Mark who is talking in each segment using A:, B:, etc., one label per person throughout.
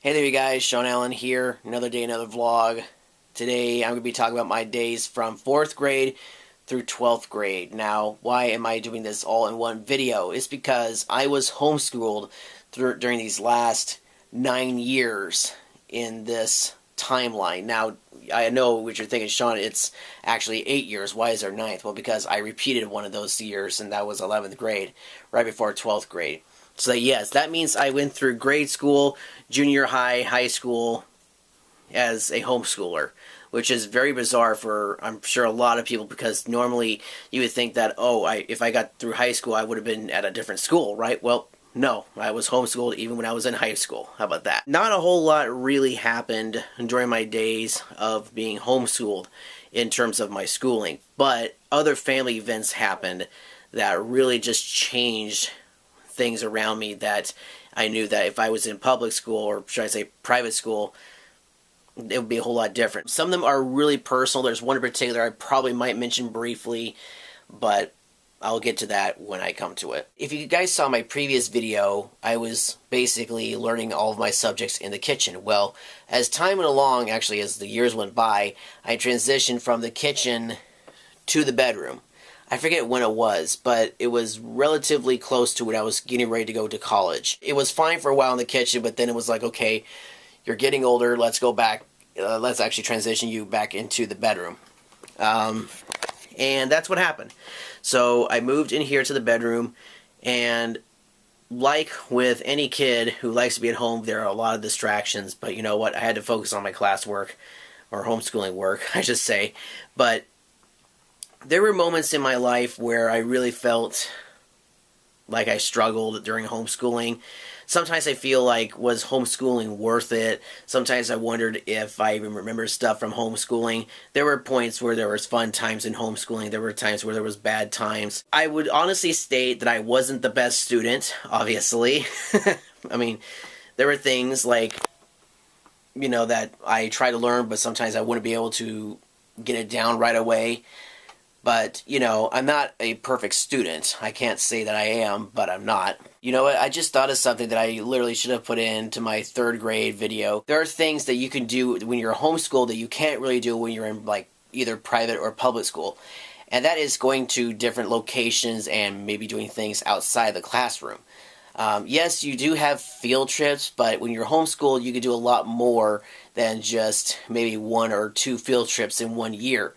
A: Hey there you guys, Shaun Allen here, another day, another vlog. Today I'm going to be talking about my days from 4th grade through 12th grade. Now, why am I doing this all in one video? It's because I was homeschooled during these last 9 years in this timeline. Now, I know what you're thinking, Shaun, it's actually 8 years. Why is there 9th? Well, because I repeated one of those years, and that was 11th grade, right before 12th grade. So yes, that means I went through grade school, junior high, high school as a homeschooler, which is very bizarre for, I'm sure, a lot of people, because normally you would think that, if I got through high school, I would have been at a different school, right? Well, no, I was homeschooled even when I was in high school. How about that? Not a whole lot really happened during my days of being homeschooled in terms of my schooling, but other family events happened that really just changed things around me, that I knew that if I was in public school, or should I say private school, it would be a whole lot different. Some of them are really personal. There's one in particular I probably might mention briefly, but I'll get to that when I come to it. If you guys saw my previous video, I was basically learning all of my subjects in the kitchen. Well, as time went along, actually as the years went by, I transitioned from the kitchen to the bedroom. I forget when it was, but it was relatively close to when I was getting ready to go to college. It was fine for a while in the kitchen, but then it was like, okay, you're getting older, let's go back, let's actually transition you back into the bedroom. And that's what happened. So I moved in here to the bedroom, and like with any kid who likes to be at home, there are a lot of distractions, but you know what, I had to focus on my classwork, or homeschooling work, I should say. But there were moments in my life where I really felt like I struggled during homeschooling. Sometimes I feel like, was homeschooling worth it? Sometimes I wondered if I even remember stuff from homeschooling. There were points where there was fun times in homeschooling. There were times where there was bad times. I would honestly state that I wasn't the best student, obviously. I mean, there were things like, you know, that I try to learn, but sometimes I wouldn't be able to get it down right away. But, you know, I'm not a perfect student. I can't say that I am, but I'm not. You know what? I just thought of something that I literally should have put into my 3rd grade video. There are things that you can do when you're homeschooled that you can't really do when you're in, like, either private or public school. And that is going to different locations and maybe doing things outside the classroom. Yes, you do have field trips, but when you're homeschooled, you can do a lot more than just maybe 1 or 2 field trips in 1 year.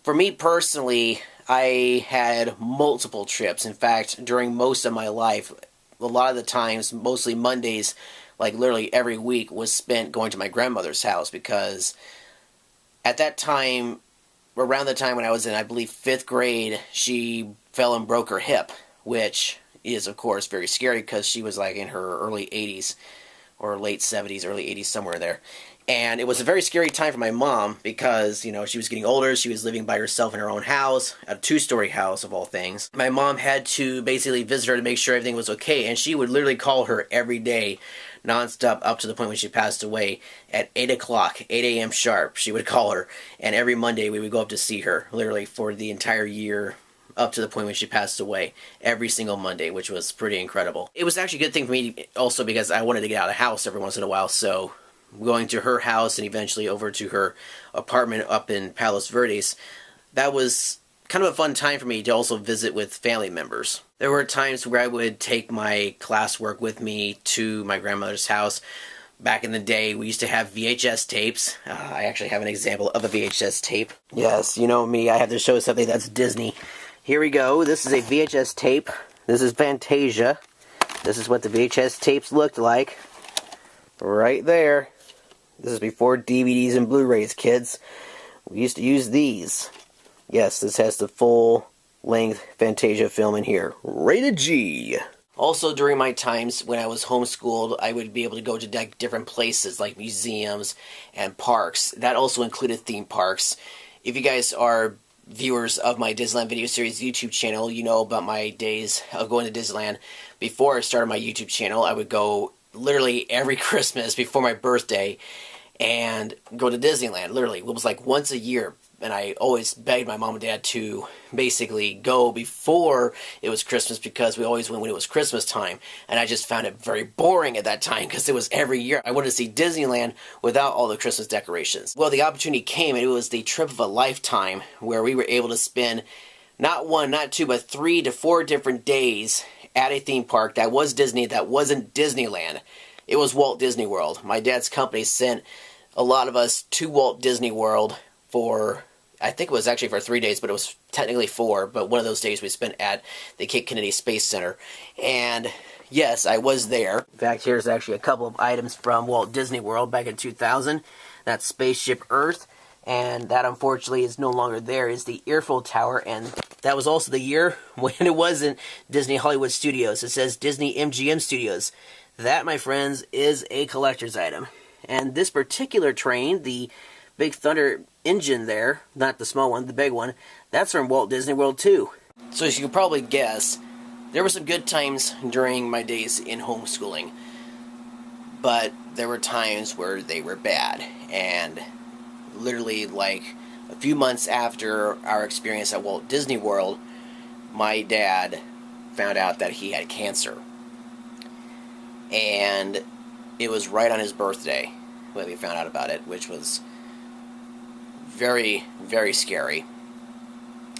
A: For me personally, I had multiple trips. In fact, during most of my life, a lot of the times, mostly Mondays, like literally every week, was spent going to my grandmother's house, because at that time, around the time when I was in, I believe, 5th grade, she fell and broke her hip, which is, of course, very scary, because she was like in her early 80s, or late 70s, early 80s, somewhere there. And it was a very scary time for my mom, because, you know, she was getting older, she was living by herself in her own house, a 2-story house of all things. My mom had to basically visit her to make sure everything was okay, and she would literally call her every day, nonstop, up to the point when she passed away, at 8 o'clock, 8 a.m. sharp, she would call her, and every Monday we would go up to see her, literally for the entire year, up to the point when she passed away, every single Monday, which was pretty incredible. It was actually a good thing for me also, because I wanted to get out of the house every once in a while, so going to her house and eventually over to her apartment up in Palos Verdes, that was kind of a fun time for me to also visit with family members. There were times where I would take my classwork with me to my grandmother's house. Back in the day, we used to have VHS tapes. I actually have an example of a VHS tape. Yes, you know me, I have to show something that's Disney. Here we go. This is a VHS tape. This is Fantasia. This is what the VHS tapes looked like. Right there. This is before DVDs and Blu-rays, kids. We used to use these. Yes, this has the full-length Fantasia film in here. Rated G. Also, during my times when I was homeschooled, I would be able to go to different places like museums and parks. That also included theme parks. If you guys are viewers of my Disneyland video series YouTube channel, you know about my days of going to Disneyland. Before I started my YouTube channel, I would go literally every Christmas before my birthday and go to Disneyland. Literally, it was like once a year and I always begged my mom and dad to basically go before it was Christmas, because we always went when it was Christmas time, and I just found it very boring at that time because it was every year. I wanted to see Disneyland without all the Christmas decorations. Well, the opportunity came, and it was the trip of a lifetime where we were able to spend not one, not two, but 3 to 4 different days at a theme park that was Disney, that wasn't Disneyland. It was Walt Disney World. My dad's company sent a lot of us to Walt Disney World for, I think it was actually for 3 days, but it was technically 4, but one of those days we spent at the Cape Kennedy Space Center. And yes, I was there. In fact, here's actually a couple of items from Walt Disney World back in 2000. That's Spaceship Earth, and that unfortunately is no longer there, is the Eiffel Tower, and that was also the year when it wasn't Disney Hollywood Studios. It says Disney MGM Studios. That, my friends, is a collector's item. And this particular train, the Big Thunder engine there, not the small one, the big one, that's from Walt Disney World too. So as you can probably guess, there were some good times during my days in homeschooling, but there were times where they were bad. And literally like a few months after our experience at Walt Disney World, my dad found out that he had cancer. And it was right on his birthday when we found out about it, which was very, very scary.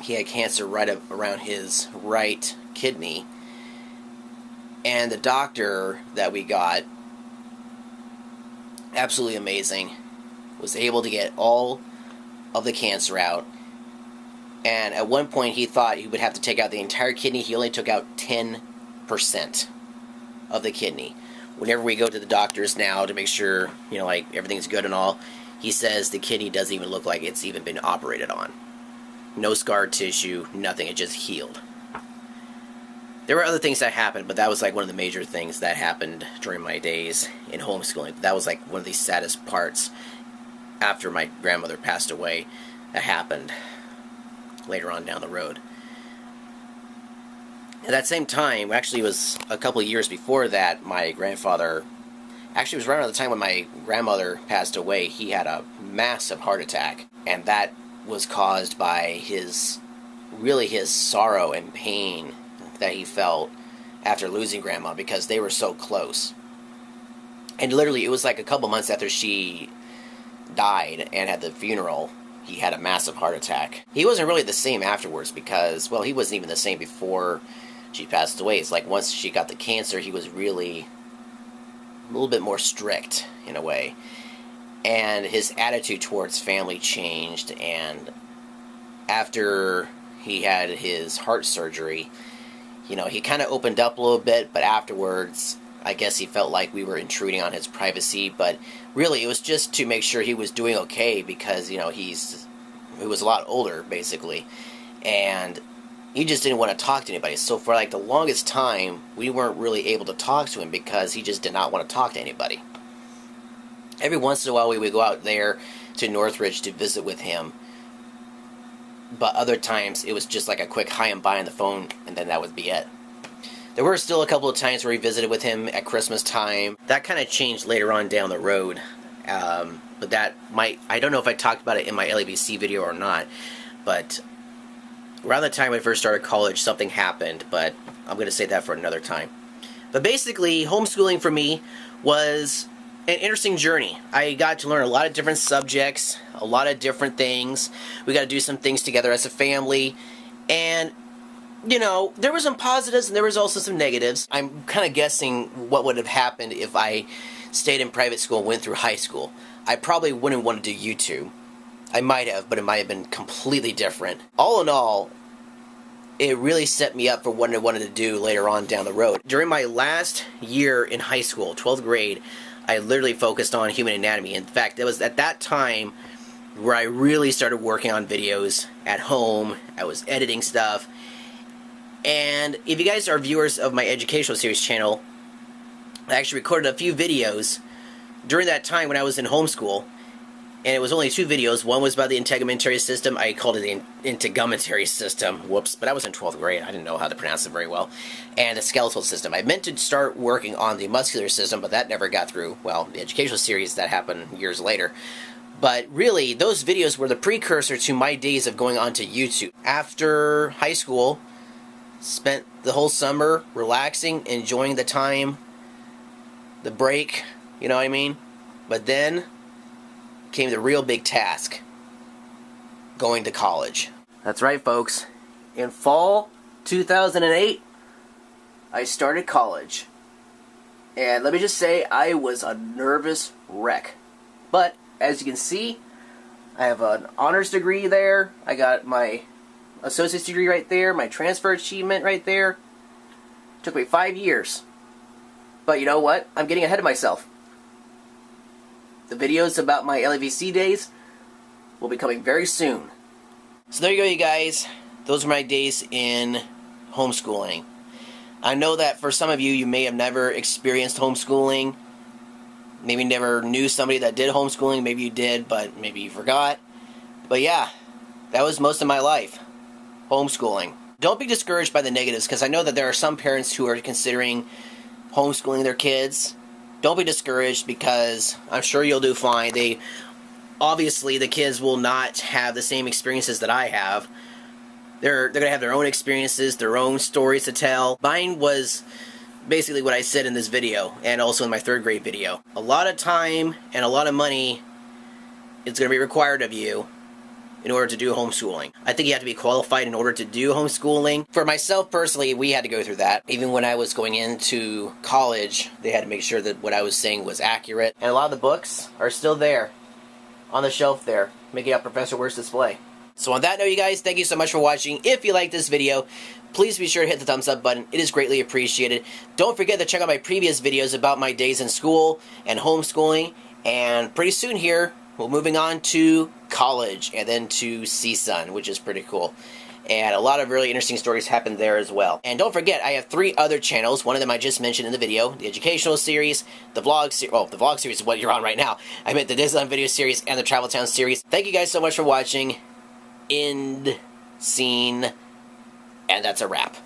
A: He had cancer right up around his right kidney, and the doctor that we got, absolutely amazing, was able to get all of the cancer out. And at one point he thought he would have to take out the entire kidney. He only took out 10% of the kidney. Whenever we go to the doctors now to make sure, you know, like everything's good and all, he says the kidney doesn't even look like it's even been operated on. No scar tissue, nothing, it just healed. There were other things that happened, but that was like one of the major things that happened during my days in homeschooling. That was like one of the saddest parts after my grandmother passed away that happened later on down the road. At that same time, actually it was a couple of years before that, my grandfather, actually it was right around the time when my grandmother passed away, he had a massive heart attack. And that was caused by his sorrow and pain that he felt after losing Grandma, because they were so close. And literally, it was like a couple months after she died and at the funeral, he had a massive heart attack. He wasn't really the same afterwards because, well, he wasn't even the same before she passed away. It's like once she got the cancer, he was really a little bit more strict in a way. And his attitude towards family changed, and after he had his heart surgery, you know, he kind of opened up a little bit, but afterwards, I guess he felt like we were intruding on his privacy, but really it was just to make sure he was doing okay, because, you know, he was a lot older, basically, and he just didn't want to talk to anybody. So for like the longest time, we weren't really able to talk to him because he just did not want to talk to anybody. Every once in a while we would go out there to Northridge to visit with him, but other times it was just like a quick hi and bye on the phone, and then that would be it. There were still a couple of times where we visited with him at Christmas time. That kind of changed later on down the road, but I don't know if I talked about it in my LABC video or not, but around the time I first started college, something happened, but I'm going to save that for another time. But basically, homeschooling for me was an interesting journey. I got to learn a lot of different subjects, a lot of different things. We got to do some things together as a family, and, you know, there were some positives and there was also some negatives. I'm kind of guessing what would have happened if I stayed in private school and went through high school. I probably wouldn't want to do YouTube. I might have, but it might have been completely different. All in all, it really set me up for what I wanted to do later on down the road. During my last year in high school, 12th grade, I literally focused on human anatomy. In fact, it was at that time where I really started working on videos at home. I was editing stuff. And if you guys are viewers of my educational series channel, I actually recorded a few videos during that time when I was in homeschool. And it was only 2 videos. One was about the integumentary system. I called it the integumentary system. Whoops. But I was in 12th grade. I didn't know how to pronounce it very well. And the skeletal system. I meant to start working on the muscular system, but that never got through. Well, the educational series, that happened years later. But really, those videos were the precursor to my days of going onto YouTube. After high school, spent the whole summer relaxing, enjoying the time, the break, you know what I mean? But then came the real big task, going to college. That's right, folks. In fall 2008, I started college. And let me just say, I was a nervous wreck. But as you can see, I have an honors degree there. I got my associate's degree right there, my transfer achievement right there. Took me 5 years. But you know what? I'm getting ahead of myself. The videos about my LAVC days will be coming very soon. So there you go, you guys. Those were my days in homeschooling. I know that for some of you, you may have never experienced homeschooling. Maybe never knew somebody that did homeschooling. Maybe you did, but maybe you forgot. But yeah, that was most of my life. Homeschooling. Don't be discouraged by the negatives, because I know that there are some parents who are considering homeschooling their kids. Don't be discouraged, because I'm sure you'll do fine. Obviously, the kids will not have the same experiences that I have. They're going to have their own experiences, their own stories to tell. Mine was basically what I said in this video, and also in my 3rd grade video. A lot of time and a lot of money is going to be required of you in order to do homeschooling. I think you have to be qualified in order to do homeschooling. For myself personally, we had to go through that. Even when I was going into college, they had to make sure that what I was saying was accurate. And a lot of the books are still there, on the shelf there, making up Professor Worst's display. So on that note, you guys, thank you so much for watching. If you like this video, please be sure to hit the thumbs up button. It is greatly appreciated. Don't forget to check out my previous videos about my days in school and homeschooling. And pretty soon here, we're moving on to college and then to CSUN, which is pretty cool. And a lot of really interesting stories happen there as well. And don't forget, I have 3 other channels. One of them I just mentioned in the video, the educational series, the vlog series. Oh, the vlog series is what you're on right now. I meant the Disneyland video series and the Travel Town series. Thank you guys so much for watching. End scene, and that's a wrap.